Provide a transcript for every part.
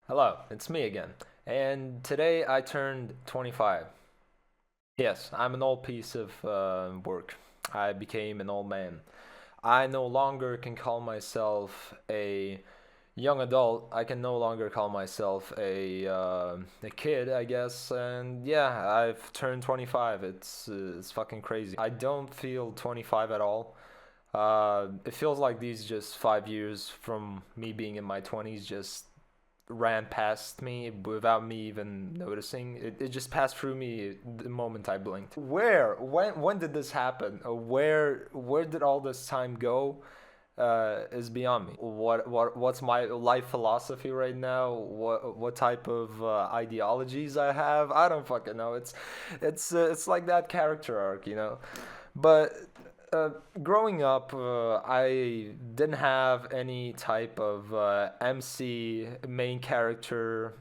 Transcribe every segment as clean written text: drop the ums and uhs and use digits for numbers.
Hello, it's me again. And today I turned 25. Yes, I'm an old piece of work. I became an old man. I no longer can call myself a young adult. I can no longer call myself a kid, I guess. And yeah, I've turned 25. It's fucking crazy. I don't feel 25 at all. It feels like these just 5 years from me being in my 20s just ran past me without me even noticing. It just passed through me the moment I blinked. When did this happen? Where did all this time go? Is beyond me. What's my life philosophy right now? What type of ideologies I have? I don't fucking know. It's like that character arc, you know. But uh, growing up, I didn't have any type of MC main character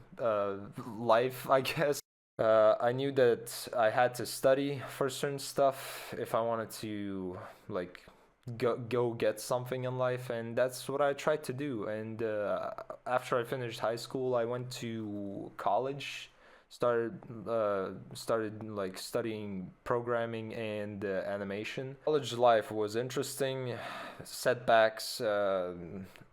life, I guess. I knew that I had to study for certain stuff if I wanted to like go get something in life, and that's what I tried to do. And after I finished high school, I went to college, started like studying programming and animation. College life was interesting. Setbacks,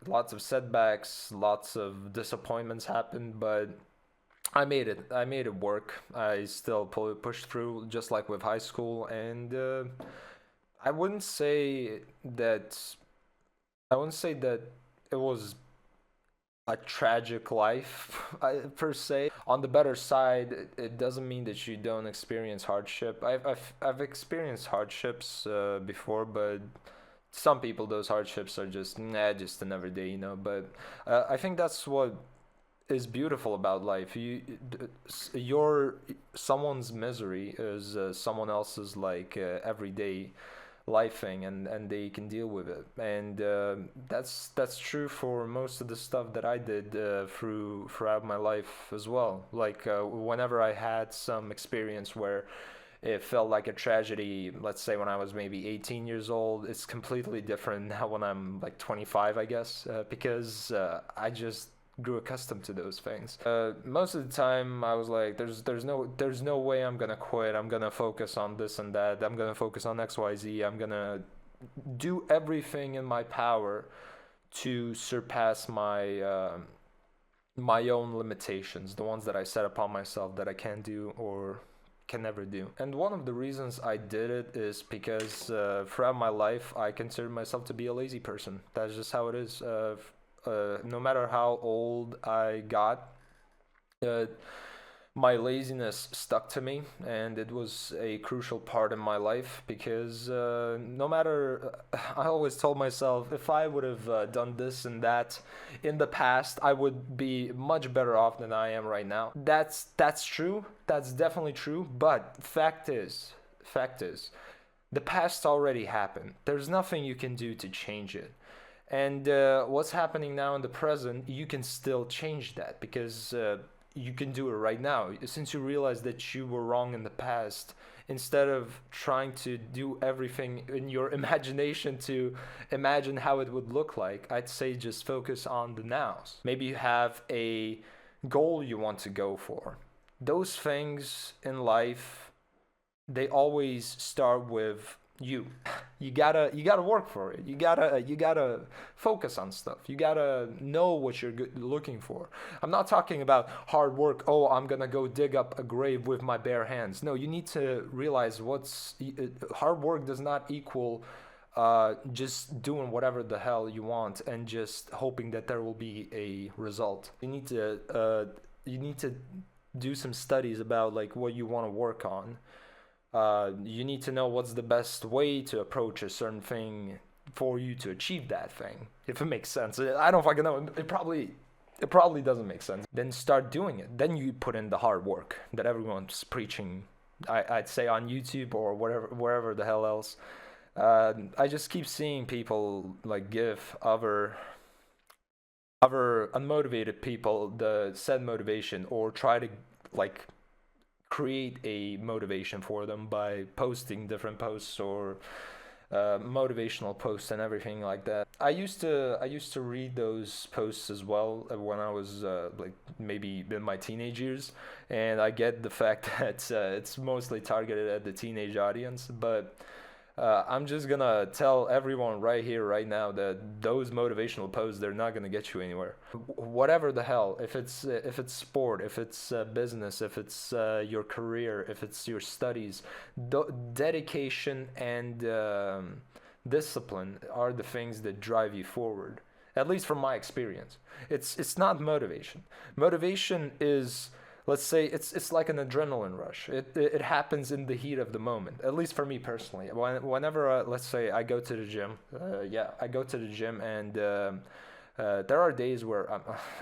lots of setbacks, lots of disappointments happened, but I made it. I made it work. I still pushed through, just like with high school, and I wouldn't say that. I wouldn't say that it was a tragic life per se. On the better side, it doesn't mean that you don't experience hardship. I've experienced hardships before, but some people those hardships are just just another day, you know. But I think that's what is beautiful about life. Your someone's misery is someone else's like everyday life thing, and they can deal with it. And that's true for most of the stuff that I did throughout my life as well. Like whenever I had some experience where it felt like a tragedy, let's say when I was maybe 18 years old, it's completely different now when I'm like 25, I guess, because I just grew accustomed to those things. Most of the time, I was like, there's no way I'm gonna quit. I'm gonna focus on this and that. I'm gonna focus on X, Y, Z. I'm gonna do everything in my power to surpass my own limitations, the ones that I set upon myself that I can't do or can never do. And one of the reasons I did it is because throughout my life, I considered myself to be a lazy person. That's just how it is. No matter how old I got, uh, my laziness stuck to me, and it was a crucial part in my life because no matter, I always told myself if I would have done this and that in the past, I would be much better off than I am right now. That's true. That's definitely true. But fact is, the past already happened. There's nothing you can do to change it. And what's happening now in the present, you can still change that because you can do it right now. Since you realize that you were wrong in the past, instead of trying to do everything in your imagination to imagine how it would look like, I'd say just focus on the nows. Maybe you have a goal you want to go for. Those things in life, they always start with you. You gotta work for it. You gotta focus on stuff. You gotta know what you're looking for. I'm not talking about hard work. Oh, I'm gonna go dig up a grave with my bare hands. No, you need to realize what's hard work does not equal just doing whatever the hell you want and just hoping that there will be a result. You need to do some studies about like what you want to work on. You need to know what's the best way to approach a certain thing for you to achieve that thing. If it makes sense, I don't fucking know. It probably doesn't make sense. Then start doing it. Then you put in the hard work that everyone's preaching. I'd say on YouTube or whatever, wherever the hell else. I just keep seeing people like give other unmotivated people the said motivation or try to like create a motivation for them by posting different posts or motivational posts and everything like that. I used to read those posts as well when I was like maybe in my teenage years, and I get the fact that it's mostly targeted at the teenage audience, but I'm just gonna tell everyone right here, right now, that those motivational posts, they're not gonna get you anywhere. Whatever the hell, if it's sport, if it's business, if it's your career, if it's your studies, dedication and discipline are the things that drive you forward. At least from my experience, it's not motivation. Motivation is, let's say, it's like an adrenaline rush. It happens in the heat of the moment. At least for me personally, whenever let's say I go to the gym, yeah, I go to the gym, and there are days where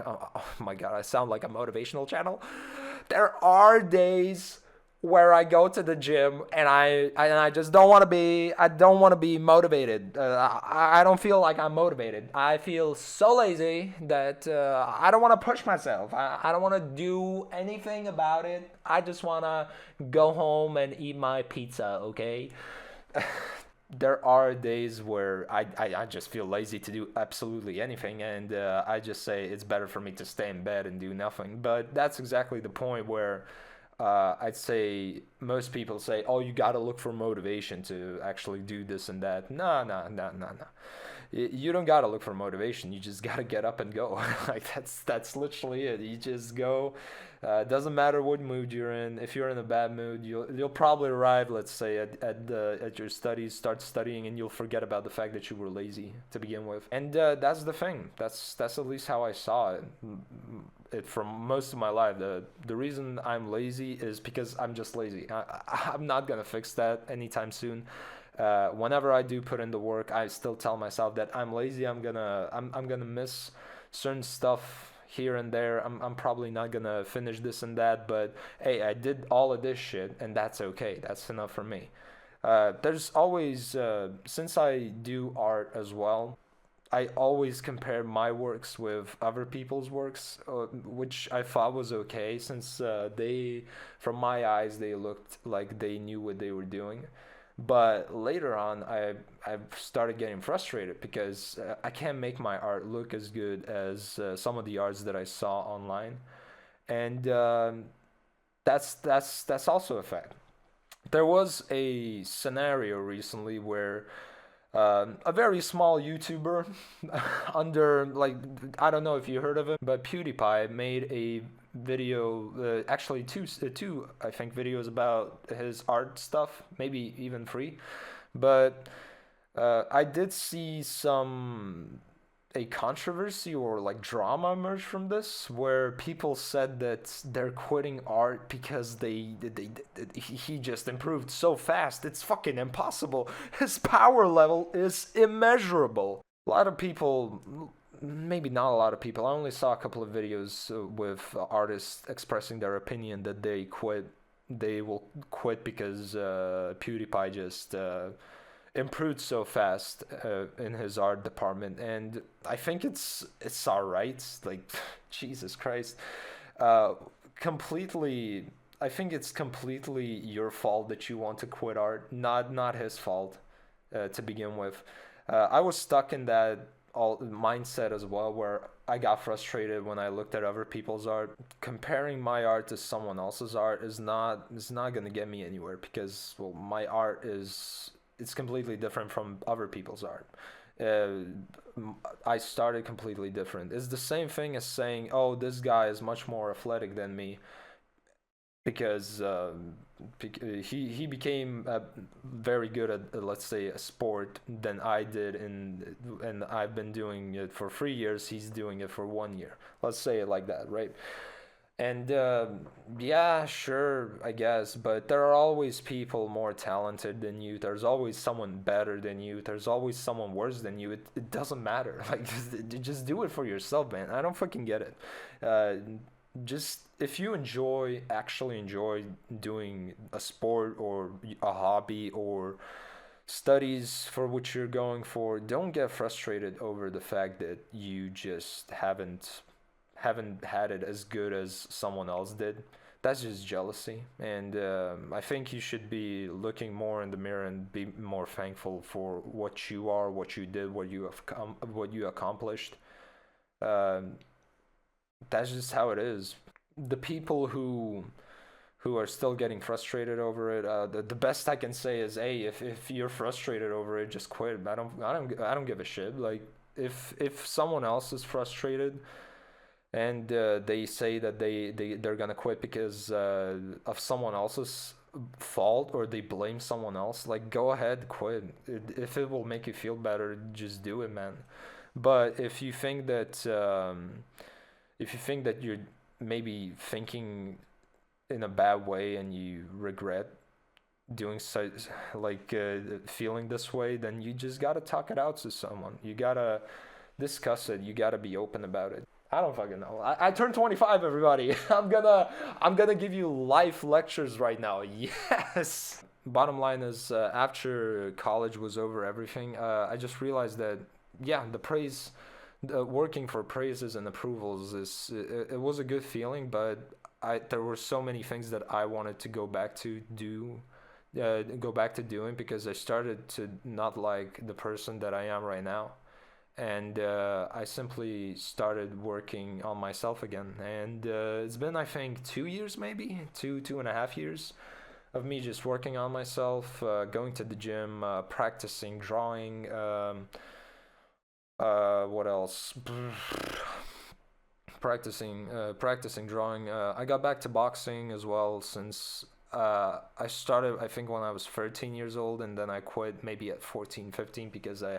oh my god, I sound like a motivational channel. There are days where I go to the gym and I just don't want to be, I don't want to be motivated. I don't feel like I'm motivated. I feel so lazy that I don't want to push myself. I don't want to do anything about it. I just want to go home and eat my pizza, okay? There are days where I just feel lazy to do absolutely anything, and I just say it's better for me to stay in bed and do nothing. But that's exactly the point where I'd say most people say, "Oh, you gotta look for motivation to actually do this and that." No, no, no, no, no. You don't gotta look for motivation. You just gotta get up and go. Like that's literally it. You just go. Doesn't matter what mood you're in. If you're in a bad mood, you'll probably arrive, let's say, at your studies, start studying, and you'll forget about the fact that you were lazy to begin with. And that's the thing. That's at least how I saw it from most of my life. The reason I'm lazy is because I'm just lazy. I'm not gonna fix that anytime soon. Whenever I do put in the work, I still tell myself that I'm lazy. I'm gonna miss certain stuff here and there. I'm probably not gonna finish this and that, but hey, I did all of this shit, and that's okay. That's enough for me. There's always, since I do art as well, I always compare my works with other people's works, which I thought was okay, since from my eyes, they looked like they knew what they were doing. But later on, I've started getting frustrated because I can't make my art look as good as some of the arts that I saw online, and that's also a fact. There was a scenario recently where a very small YouTuber under, like, I don't know if you heard of him, but PewDiePie made a video, actually two I think videos about his art stuff, maybe even three, but I did see a controversy or like drama emerge from this, where people said that they're quitting art because he just improved so fast. It's fucking impossible. His power level is immeasurable. A lot of people, maybe not a lot of people, I only saw a couple of videos with artists expressing their opinion that they will quit because PewDiePie just improved so fast in his art department, and I think it's all right. Like, Jesus Christ, completely. I think it's completely your fault that you want to quit art, not his fault to begin with. I was stuck in that all mindset as well, where I got frustrated when I looked at other people's art. Comparing my art to someone else's art is not gonna get me anywhere, because, well, my art is, it's completely different from other people's art. I started completely different. It's the same thing as saying, "Oh, this guy is much more athletic than me," because he became very good at, let's say, a sport than I did, and I've been doing it for 3 years. He's doing it for 1 year. Let's say it like that, right? And yeah, sure, I guess, but there are always people more talented than you. There's always someone better than you. There's always someone worse than you. It doesn't matter. Like, just do it for yourself, man. I don't fucking get it. Just, if you actually enjoy doing a sport or a hobby or studies for which you're going for, don't get frustrated over the fact that you just haven't had it as good as someone else did. that's just jealousy. And I think you should be looking more in the mirror and be more thankful for what you are, what you did, what you accomplished. Um, that's just how it is. The people who are still getting frustrated over it, the best I can say is, hey, if you're frustrated over it, just quit. I don't give a shit. Like, if someone else is frustrated and they say that they're gonna quit because of someone else's fault, or they blame someone else, like, go ahead, quit. If it will make you feel better, just do it, man. But if you think that you're maybe thinking in a bad way and you regret doing so, like feeling this way, then you just gotta talk it out to someone. You gotta discuss it. You gotta be open about it. I don't fucking know. I turned 25, everybody. I'm gonna give you life lectures right now. Yes. Bottom line is, after college was over, everything, I just realized that, yeah, working for praises and approvals it was a good feeling, but there were so many things that I wanted to go back to doing, because I started to not like the person that I am right now. And I simply started working on myself again. And it's been, I think, 2 years, maybe 2.5 years of me just working on myself, going to the gym, practicing drawing. What else? Practicing drawing. I got back to boxing as well, since I started, I think, when I was 13 years old, and then I quit maybe at 14, 15, because I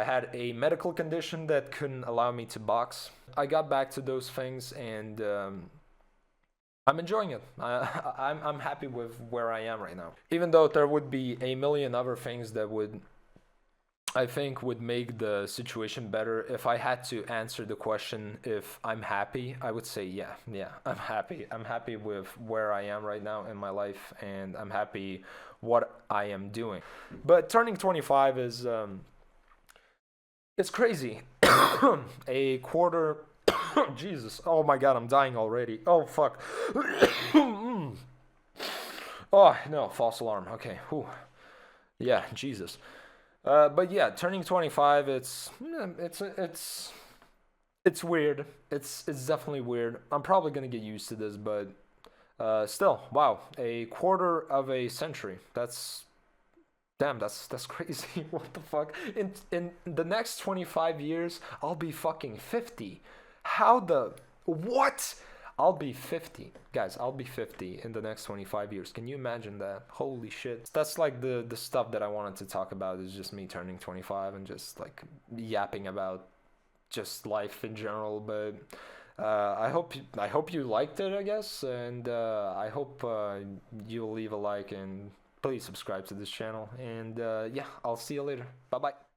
had a medical condition that couldn't allow me to box. I got back to those things, and I'm enjoying it. I'm happy with where I am right now. Even though there would be a million other things that I think would make the situation better. If I had to answer the question if I'm happy, I would say yeah, I'm happy. I'm happy with where I am right now in my life, and I'm happy what I am doing. But turning 25 is it's crazy. A quarter. Jesus. Oh my God, I'm dying already. Oh fuck. Oh no, false alarm. Okay. Whew. Yeah, Jesus. But yeah, turning 25, it's weird. It's definitely weird. I'm probably gonna get used to this, but still, wow, a quarter of a century. That's crazy. What the fuck? In the next 25 years, I'll be fucking 50. How the what? I'll be 50. Guys, I'll be 50 in the next 25 years. Can you imagine that? Holy shit. That's like the stuff that I wanted to talk about, is just me turning 25 and just like yapping about just life in general. But I hope you liked it, I guess, and I hope you'll leave a like, and please subscribe to this channel. And yeah, I'll see you later. Bye bye.